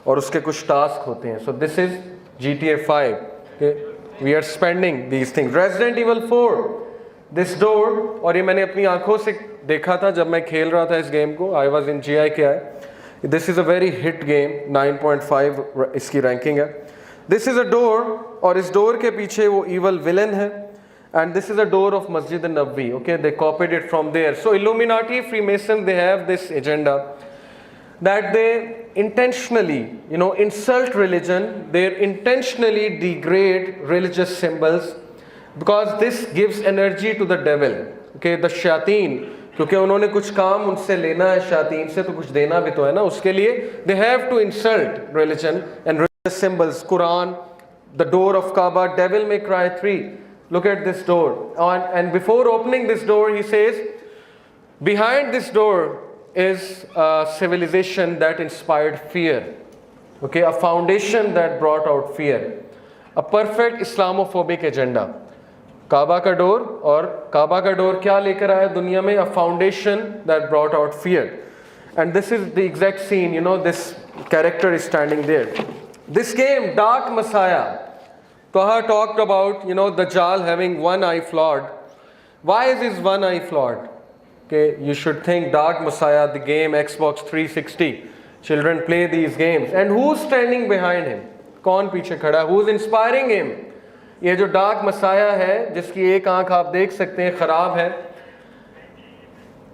और उसके कुछ टास्क होते हैं. So this is GTA 5. Okay? We are spending these things. Resident Evil 4, this door, और ये मैंने अपनी आंखों से देखा था जब मैं खेल रहा था इस गेम को. I was in GIKI. This is a very hit game. 9.5 इसकी रैंकिंग है. This is a door, और इस डोर के पीछे वो evil villain है. And this is a door of Masjid an-Nabawi. Okay, they copied it from there. So Illuminati, Freemason, they have this agenda that they intentionally, you know, insult religion. They intentionally degrade religious symbols because this gives energy to the devil. Okay, the shayateen, क्योंकि उन्होंने कुछ काम उनसे लेना है शायातीन से, तो कुछ देना भी तो है ना उसके लिए. They have to insult religion and religious symbols. Quran, the door of Kaaba, Devil May Cry 3. Look at this door. And before opening this door, he says, behind this door is a civilization that inspired fear. Okay, a foundation that brought out fear. A perfect Islamophobic agenda. काबा का door, और काबा का door क्या लेकर आया दुनिया में? A foundation that brought out fear. And this is the exact scene, you know, this character is standing there. This game, Dark Messiah, Taha talked about, you know, Dajjal having one eye flawed. Why is his one eye flawed? Okay, you should think Dark Messiah, the game, Xbox 360. Children play these games. And who's standing behind him? कौन पीछे खड़ा? Who's inspiring him? ये जो dark Messiah है जिसकी एक आंख आप देख सकते हैं खराब है,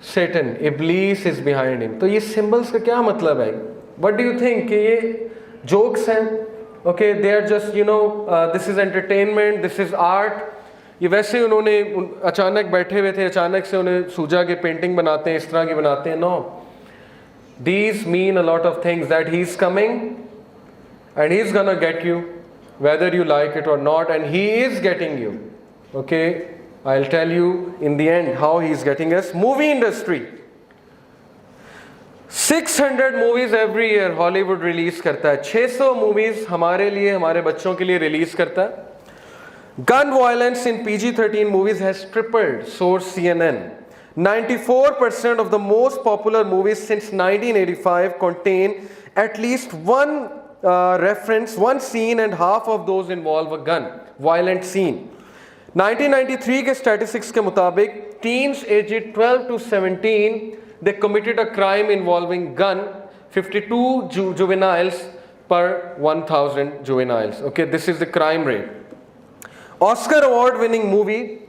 Satan, इब्लीस इज बिहाइंड हिम. तो ये सिंबल्स का क्या मतलब है? व्हाट डू यू थिंक कि ये जोक्स हैं? Okay, they are just, you know, this is entertainment, this is art. ये वैसे उन्होंने अचानक बैठे हुए थे, अचानक से उन्हें सूजा के पेंटिंग बनाते हैं, इस तरह की बनाते हैं. No, these mean a lot of things, that he is coming and he is gonna get you whether you like it or not, and he is getting you. Okay, I'll tell you in the end how he is getting us. Movie industry, 600 movies every year Hollywood release करता है. 600 movies हमारे लिए, हमारे बच्चों के लिए release करता है. Gun violence in PG-13 movies has tripled, source CNN. 94% of the most popular movies since 1985 contain at least one reference, one scene, and half of those involve a gun violent scene. 1993 के statistics के मुताबिक teens aged 12 to 17 they committed a crime involving gun 52 juveniles per 1000 juveniles. Okay, this is the crime rate. Oscar award winning movie,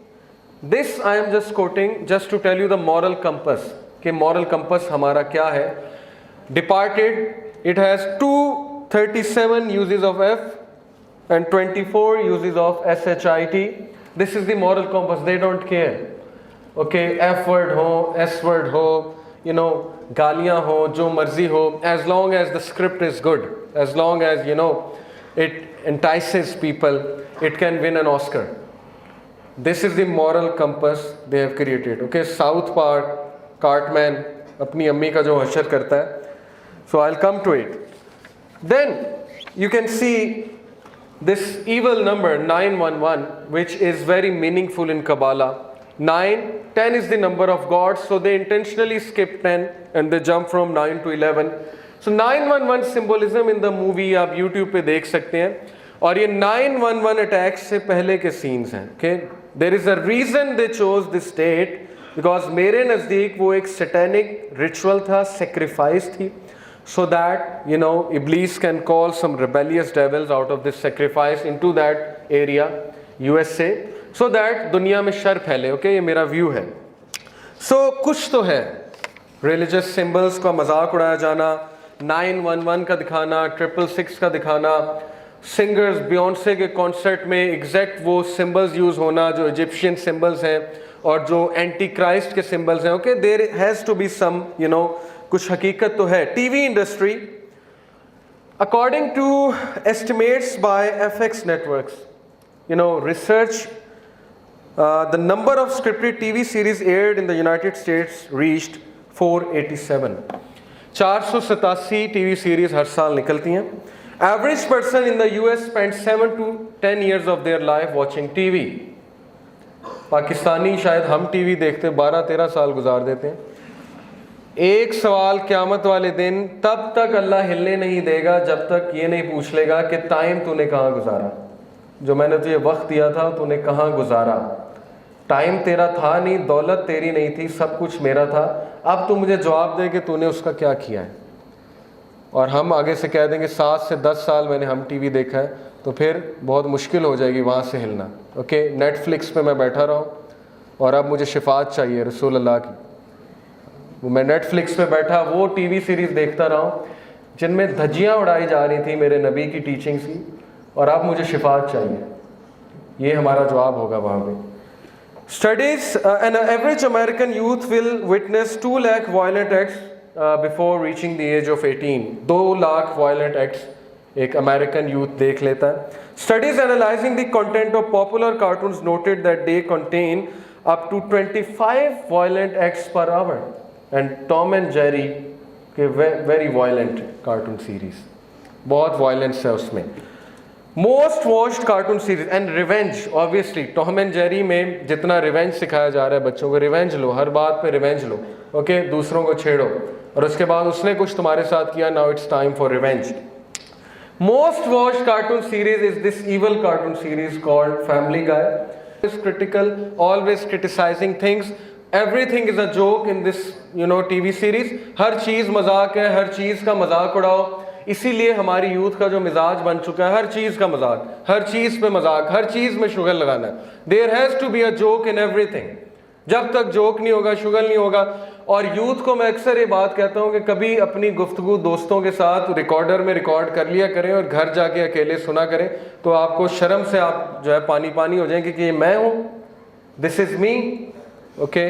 this I am just quoting just to tell you the moral compass कि moral compass हमारा क्या है. Departed, it has 237 uses of F and 24 uses of SHIT. This is the moral compass. They don't care. Okay, F word ho, S word ho, you know, गालियाँ हो, जो मर्जी हो, as long as the script is good, as long as you know it entices people, it can win an Oscar. This is the moral compass they have created. Okay, South Park, Cartman अपनी अम्मी का जो हशर करता है. So I'll come to it. Then you can see this evil number 911, which is very meaningful in Kabbalah. 10 is the number of God, so they intentionally skip 10 and they jump from 9 to 11. So 911 symbolism in the movie आप YouTube पे देख सकते हैं, और ये 911 attacks से पहले के scenes हैं. Okay, there is a reason they chose this date, because मेरे नज़दीक वो एक satanic ritual था, sacrifice थी, so that you know Iblis can call some rebellious devils out of this sacrifice into that area, USA, so that दुनिया में sir फैले. Okay, ये मेरा व्यू है. So कुछ तो है, religious symbols का मजाक उड़ाया जाना, 911 का दिखाना, 666 का दिखाना, सिंगर्स बियॉन्से के कॉन्सर्ट में एग्जैक्ट वो सिंबल्स यूज़ होना जो इजिप्शियन सिंबल्स हैं और जो एंटी क्राइस्ट के सिंबल्स हैं. Okay, there has to be some you know कुछ हकीकत तो है. TV industry, according to estimates by FX networks, you know, research, the number of scripted TV series aired in the United States reached 487. 487 TV series हर साल निकलती हैं. Average person in the US spends 7 to 10 years of their life watching TV. Pakistani शायद हम TV देखते 12-13 साल गुजार देते हैं. एक सवाल क़यामत वाले दिन, तब तक अल्लाह हिलने नहीं देगा जब तक ये नहीं पूछ लेगा कि टाइम तूने कहाँ गुजारा, जो मैंने तुझे वक्त दिया था तूने कहाँ गुजारा. टाइम तेरा था नहीं, दौलत तेरी नहीं थी, सब कुछ मेरा था. अब तू मुझे जवाब दे कि तूने उसका क्या किया है. और हम आगे से कह देंगे 7 से 10 साल मैंने हम टीवी देखा है, तो फिर बहुत मुश्किल हो जाएगी वहाँ से हिलना. ओके, नेटफ्लिक्स पे मैं बैठा रहा हूँ और अब मुझे शिफात चाहिए रसूल अल्लाह की. मैं नेटफ्लिक्स पे बैठा वो टीवी सीरीज़ देखता रहा हूँ जिनमें धज्जियाँ उड़ाई जा रही थी मेरे नबी की टीचिंग्स की, और अब मुझे शिफात चाहिए. ये हमारा जवाब होगा वहाँ पे. Studies, an average American youth will witness 2 lakh violent acts before reaching the age of 18. 2 lakh violent acts एक American youth देख लेता है. Studies analyzing the content of popular cartoons noted that they contain up to 25 violent acts per hour. And Tom and Jerry के very violent cartoon series, बहुत violence है उसमें. Most watched cartoon series and revenge, obviously Tom and Jerry में जितना revenge सिखाया जा रहा है बच्चों को, revenge लो, हर बात पे revenge लो. ओके, दूसरों को छेड़ो और उसके बाद उसने कुछ तुम्हारे साथ किया, now it's time for revenge. Most watched cartoon series is this evil cartoon series called Family Guy. It's critical, always criticizing things. Everything is a joke in this you know TV series. हर चीज़ मजाक है, हर चीज़ का मजाक उड़ाओ. इसीलिए हमारी youth का जो मिजाज बन चुका है, हर चीज़ का मजाक, हर चीज़ पे मजाक, हर चीज़ में शुगर लगाना है. There has to be a joke in everything. जब तक जोक नहीं होगा, शुगर नहीं होगा. और यूथ को मैं अक्सर ये बात कहता हूँ कि कभी अपनी गुफ्तगू दोस्तों के साथ रिकॉर्डर में रिकॉर्ड कर लिया करें और घर जाके अकेले सुना करें, तो आपको शर्म से आप जो है पानी पानी हो जाएंगे कि ये मैं हूँ, दिस इज़ मी. ओके,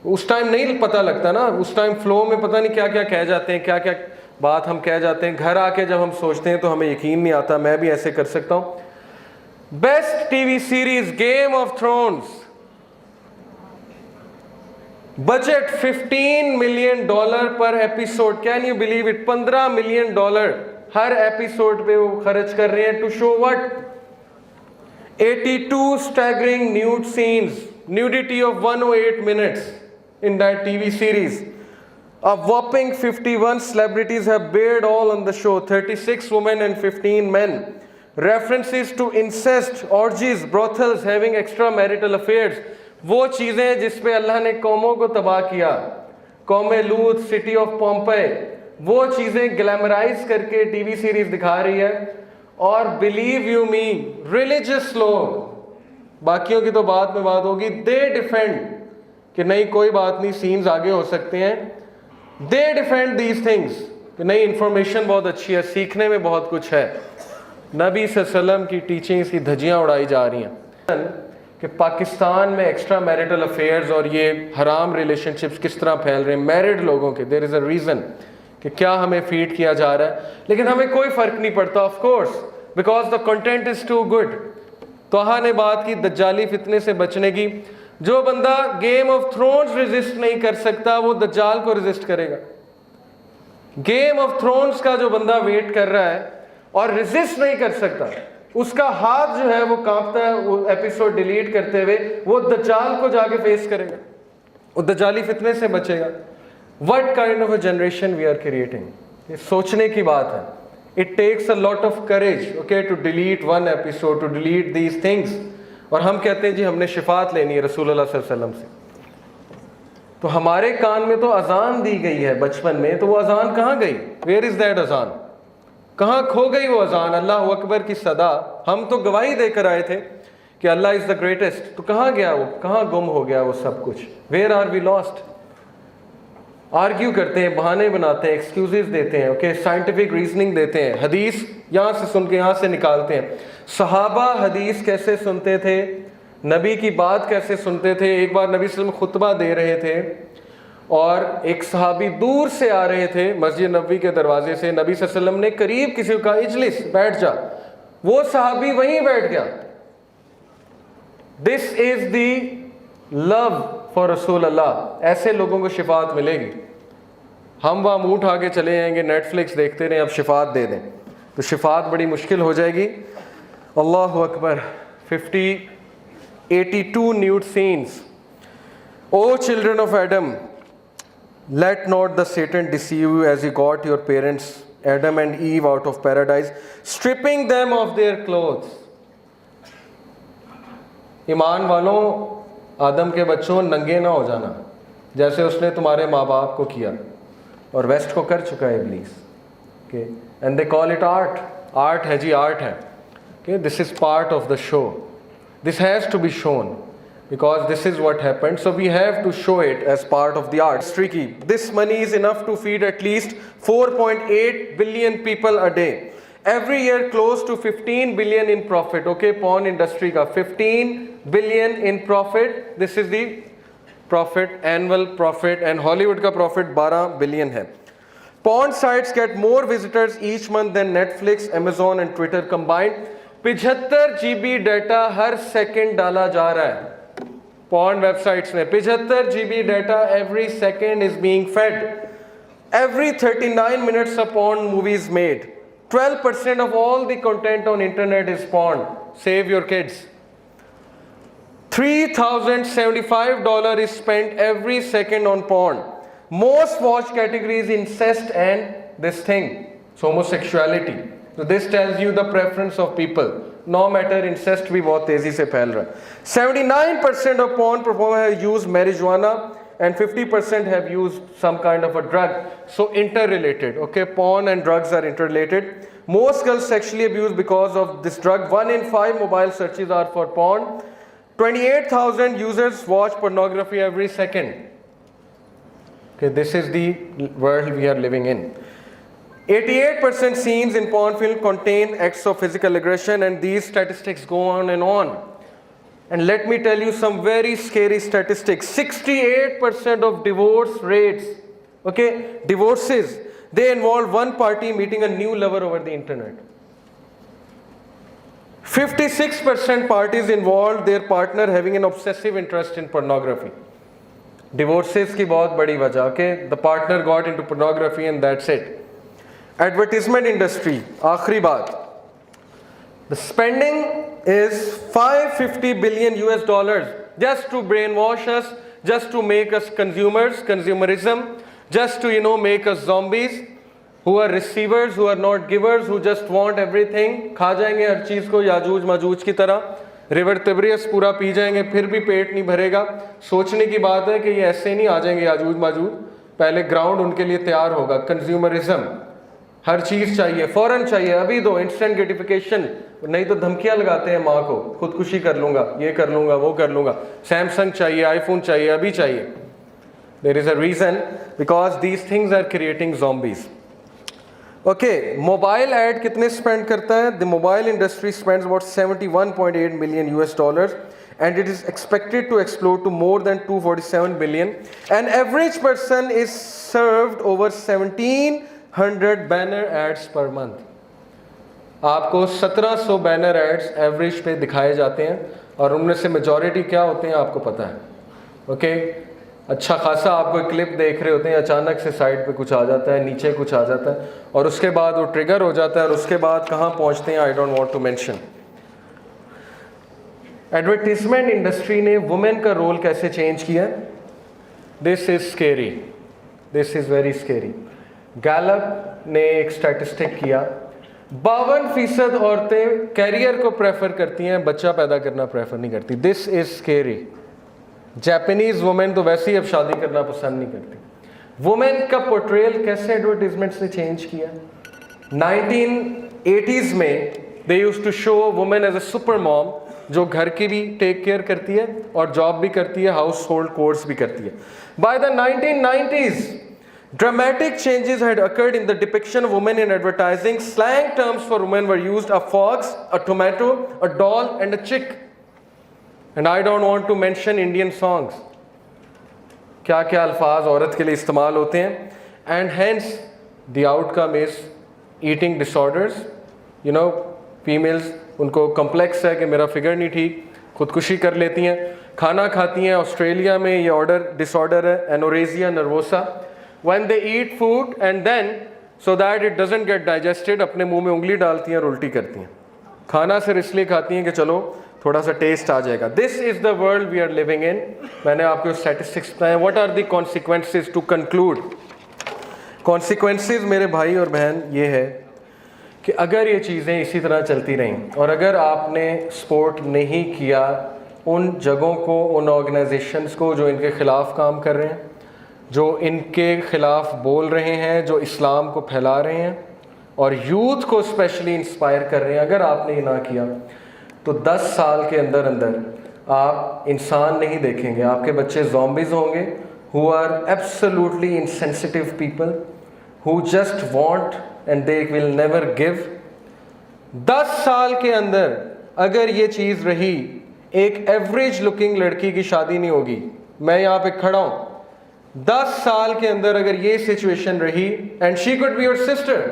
उस टाइम नहीं पता लगता ना, उस टाइम फ्लो में पता नहीं क्या क्या कह जाते हैं, क्या क्या बात हम कह जाते हैं. घर आके जब हम सोचते हैं तो हमें यकीन नहीं आता मैं भी ऐसे कर सकता हूँ. Best TV series Game of Thrones, budget $15 million per episode. Can you believe it? $15 million हर एपिसोड पे वो खर्च कर रहे हैं. To show what? 82 staggering nude scenes, nudity of 108 minutes in that TV series. A whopping 51 celebrities have bared all on the show, 36 women and 15 men. References to incest, orgies, brothels, having extramarital affairs. वो चीज़ें जिस पे अल्लाह ने कौमों को तबाह किया. कौम लूत, सिटी ऑफ पोम्पे, वो चीज़ें ग्लैमराइज करके टीवी सीरीज दिखा रही है। और बिलीव यू मी, रिलीजियस लोग, बाकियों की तो बात में बात होगी, दे डिफेंड कि नहीं कोई बात नहीं, सीन्स आगे हो सकते हैं। दे डिफेंड दीज थिंग्स कि नहीं, इंफॉर्मेशन बहुत अच्छी है, सीखने में बहुत कुछ है। नबी सल्लल्लाहु अलैहि वसल्लम की टीचिंग्स की धज्जियाँ उड़ाई जा रही हैं कि पाकिस्तान में एक्स्ट्रा मैरिटल अफेयर्स और ये हराम रिलेशनशिप्स किस तरह फैल रहे हैं मैरिड लोगों के। देयर इज़ अ रीज़न कि क्या हमें फीड किया जा रहा है, लेकिन हमें कोई फ़र्क नहीं पड़ता, of course, because the content is too good. तोहा ने बात की दज्जाली फितने से बचने की। जो बंदा गेम ऑफ थ्रोन्स रेजिस्ट नहीं कर सकता वो दज्जाल को रेजिस्ट करेगा। गेम ऑफ थ्रोन्स का जो बंदा वेट कर रहा है और रेजिस्ट नहीं कर सकता, उसका हाथ जो है वो कांपता है, वो एपिसोड डिलीट करते हुए वो दज्जाल को जाके फेस करेगा, वो दज्जाली फितने से बचेगा। What kind of a generation we are creating, ये सोचने की बात है। It takes a lot of courage, okay, to delete one episode, to delete these things. और हम कहते हैं जी हमने शिफात लेनी है रसूलुल्लाह सल्लल्लाहु अलैहि वसल्लम से। तो हमारे कान में तो अजान दी गई है बचपन में, तो वो अजान कहाँ गई? वेयर इज दैट अजान? कहाँ खो गई वो अजान? अल्लाह अकबर की सदा, हम तो गवाही देकर आए थे कि अल्लाह इज द ग्रेटेस्ट, तो कहाँ गया वो? कहाँ गुम हो गया वो सब कुछ? Where are we lost? Argue करते हैं, बहाने बनाते हैं, एक्सक्यूजेस देते हैं, ओके, साइंटिफिक रीजनिंग देते हैं, हदीस यहाँ से सुन के यहाँ से निकालते हैं। सहाबा हदीस कैसे सुनते थे, नबी की बात कैसे सुनते थे। एक बार नबी सल्लल्लाहु अलैहि वसल्लम खुतबा दे रहे थे और एक सहाबी दूर से आ रहे थे मस्जिद नबवी के दरवाजे से, नबी सल्लल्लाहु अलैहि वसल्लम ने करीब किसी को कहा इजलिस, बैठ जा, वो सहाबी वहीं बैठ गया। This is the love for रसूल अल्लाह। ऐसे लोगों को शिफात मिलेगी। हम वहाँ मुंह उठा के चले जाएंगे, नेटफ्लिक्स देखते रहे, अब शिफात दे दें, तो शिफात बड़ी मुश्किल हो जाएगी। अल्लाह Akbar. 82 nude scenes. O children of Adam, let not the Satan deceive you as he got your parents Adam and Eve out of paradise, stripping them of their clothes. ईमान वालों, आदम के बच्चों, नंगे ना हो जाना जैसे उसने तुम्हारे माँ बाप को किया और वेस्ट को कर चुका है इब्लीस। Okay, and they call it art. Art है जी, आर्ट है। Okay, this is part of the show, this has to be shown because this is what happened, so we have to show it as part of the art. It's tricky. This money is enough to feed at least 4.8 billion people a day. Every year close to 15 billion in profit. Okay, porn industry ka 15 billion in profit. This is the profit, annual profit, and Hollywood ka profit 12 billion hai. Porn sites get more visitors each month than Netflix, Amazon and Twitter combined. 75 GB data her second डाला जा रहा है porn websites में। 75 GB data every second is being fed. Every 39 minutes a porn movie is made. 12% of all the content on internet is porn. Save your kids. $3,075 is spent every second on porn. Most watched categories incest and this thing, so homosexuality. So this tells you the preference of people. No matter, incest भी बहुत तेजी से फैल रहा है। 79% of porn performers have used marijuana and 50% have used some kind of a drug. So interrelated. Okay, porn and drugs are interrelated. Most girls sexually abused because of this drug. 1 in 5 mobile searches are for porn. 28,000 users watch pornography every second. Okay, this is the world we are living in. 88% scenes in porn film contain acts of physical aggression, and these statistics go on and on. And let me tell you some very scary statistics. 68% of divorce rates, okay, divorces, they involve one party meeting a new lover over the internet. 56% parties involved their partner having an obsessive interest in pornography. Divorces की बहुत बड़ी वजह, okay, the partner got into pornography and that's it. Advertisement industry, आखिरी बात. The spending is 550 billion US dollars just to brainwash us, just to make us consumers, consumerism, just to, make us zombies who are receivers, who are not givers, who just want everything. खा जाएंगे हर चीज़ को याजूज माजूज की तरह, river तिब्रियस पूरा P जाएंगे फिर भी पेट नहीं भरेगा। सोचने की बात है कि ये ऐसे नहीं आ जाएंगे याजूज माजूज, पहले ग्राउंड उनके लिए तैयार होगा। कंज्यूमरिज्म, हर चीज़ चाहिए, फ़ौरन चाहिए, अभी दो, इंस्टेंट ग्रेटिफिकेशन, नहीं तो धमकियां लगाते हैं माँ को, खुदकुशी कर लूँगा, ये कर लूँगा, वो कर लूँगा, सैमसंग चाहिए, आईफोन चाहिए, अभी चाहिए। There is a reason, because these things are creating zombies. Okay, mobile ad कितने स्पेंड करता है? The mobile industry spends about 71.8 million US dollars and it is expected to explode to more than 247 billion. An average person is served over 1700 banner ads per month. आपको 1700 banner ads average पे दिखाए जाते हैं और उनमें से majority क्या होते हैं आपको पता है। ओके, अच्छा खासा आप कोई क्लिप देख रहे होते हैं, अचानक से साइड पे कुछ आ जाता है, नीचे कुछ आ जाता है और उसके बाद वो ट्रिगर हो जाता है और उसके बाद कहाँ पहुँचते हैं, I don't want to mention. Advertisement industry ने वुमेन का रोल कैसे चेंज किया? This is scary, this is very scary. Gallup ने एक स्टैटिस्टिक किया, 52% औरतें कैरियर को प्रेफर करती हैं, बच्चा पैदा करना प्रेफर नहीं करती। This is scary. Japanese women तो वैसे ही अब शादी करना पसंद नहीं करती। वुमेन का पोर्ट्रेयल कैसे एडवर्टीजमेंट्स ने चेंज किया? 1980s में they used to show women as a super mom, जो घर की भी टेक केयर करती है और जॉब भी करती है, हाउस होल्ड कोर्स भी करती है। By the 1990s, dramatic changes had occurred in the depiction of women in advertising. Slang terms for women were used: a fox, a tomato, a doll, and a chick. And I don't want to mention Indian songs. क्या क्या अल्फाज औरत के लिए इस्तेमाल होते हैं। And hence the outcome is eating disorders. You know, females, उनको कम्प्लेक्स है कि मेरा फिगर नहीं ठीक, खुदकुशी कर लेती हैं, खाना खाती हैं। ऑस्ट्रेलिया में ये डिसऑर्डर है, anorexia nervosa. When they eat food and then so that it doesn't get digested, अपने मुंह में उंगली डालती हैं और उल्टी करती हैं। खाना सिर्फ इसलिए खाती हैं कि चलो थोड़ा सा टेस्ट आ जाएगा। This is the world we are living in. मैंने आपको स्टैटिस्टिक्स बताए। What are the consequences to conclude? Consequences मेरे भाई और बहन ये है कि अगर ये चीज़ें इसी तरह चलती रहें और अगर आपने सपोर्ट नहीं किया उन जगहों को, उन ऑर्गेनाइजेशंस को जो इनके ख़िलाफ़ काम कर रहे हैं, जो इनके ख़िलाफ़ बोल रहे हैं, जो इस्लाम को फैला रहे हैं और यूथ को स्पेशली इंस्पायर कर रहे हैं, अगर आपने ये ना किया तो 10 साल के अंदर अंदर आप इंसान नहीं देखेंगे, आपके बच्चे ज़ॉम्बीज़ होंगे who are absolutely insensitive people who just want and they will never give। 10 साल के अंदर अगर ये चीज़ रही, एक एवरेज लुकिंग लड़की की शादी नहीं होगी। मैं यहाँ पे खड़ा हूँ, 10 साल के अंदर अगर ये सिचुएशन रही, and she could be your sister,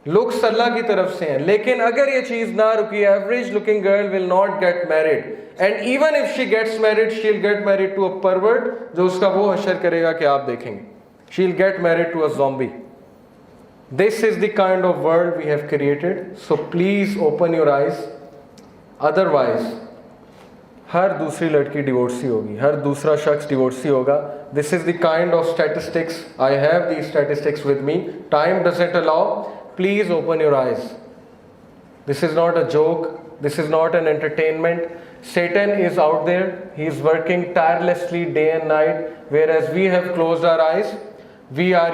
looks अल्लाह की तरफ से हैं, लेकिन अगर ये चीज़ ना रुकी, average looking girl will not get married, and even if she gets married she will get married to a pervert जो उसका वो हशर करेगा कि आप देखेंगे। She will get married to a zombie. This is the kind of world we have created. So please open your eyes. Otherwise, हर दूसरी लड़की डिवोर्सी होगी, हर दूसरा शख्स डिवोर्सी होगा। This is the kind of statistics. I have these statistics with me. Time doesn't allow. Please open your eyes. This is not a joke. This is not an entertainment. Satan is out there. He is working tirelessly day and night. Whereas we have closed our eyes. We are,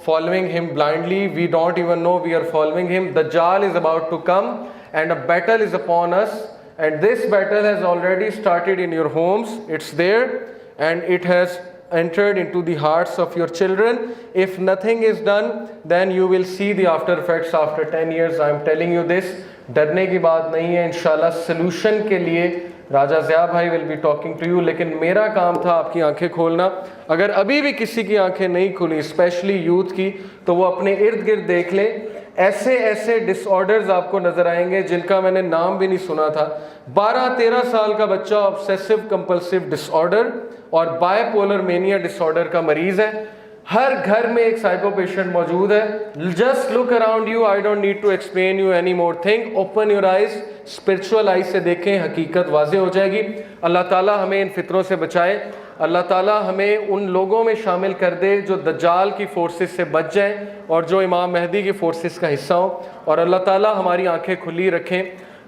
following him blindly. We don't even know we are following him. Dajjal is about to come and a battle is upon us. And this battle has already started in your homes. It's there and it has entered into the hearts of your children. If nothing is done, then you will see the after effects after 10 years. I am telling you this. डरने की बात नहीं है। इंशाल्लाह solution के लिए राजा ज़िया भाई will be talking to you, लेकिन मेरा काम था आपकी आंखें खोलना। अगर अभी भी किसी की आंखें नहीं खुली, स्पेशली यूथ की, तो वो अपने इर्द गिर्द देख ले। ऐसे ऐसे डिसऑर्डर्स आपको नज़र आएंगे जिनका मैंने नाम भी नहीं सुना था। 12-13 साल का बच्चा ऑब्सेसिव कंपल्सिव डिसऑर्डर और बायपोलर मेनिया डिसऑर्डर का मरीज़ है। हर घर में एक साइको पेशेंट मौजूद है। Just look around you, I don't need to explain you any more thing. Open your eyes, spiritual eyes से देखें, हकीकत वाज़ेह हो जाएगी। अल्लाह ताला हमें इन फितरों से बचाए। अल्लाह ताला हमें उन लोगों में शामिल कर दे जो दज्जाल की फोर्सेस से बच जाएं और जो इमाम महदी की फोर्सेस का हिस्सा हों। और अल्लाह ताला हमारी आंखें खुली रखें।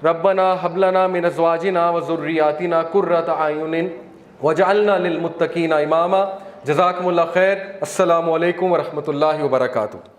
रब्बना हबलना मिन अज़वाजिना व ज़ुर्रियातिना कुर्रत आयुनिन वजअलना लिलमुत्तकीना इमामा। जज़ाकुमुल्लाह खैर। अस्सलामु अलैकुम व रहमतुल्लाहि व बरकातुहू।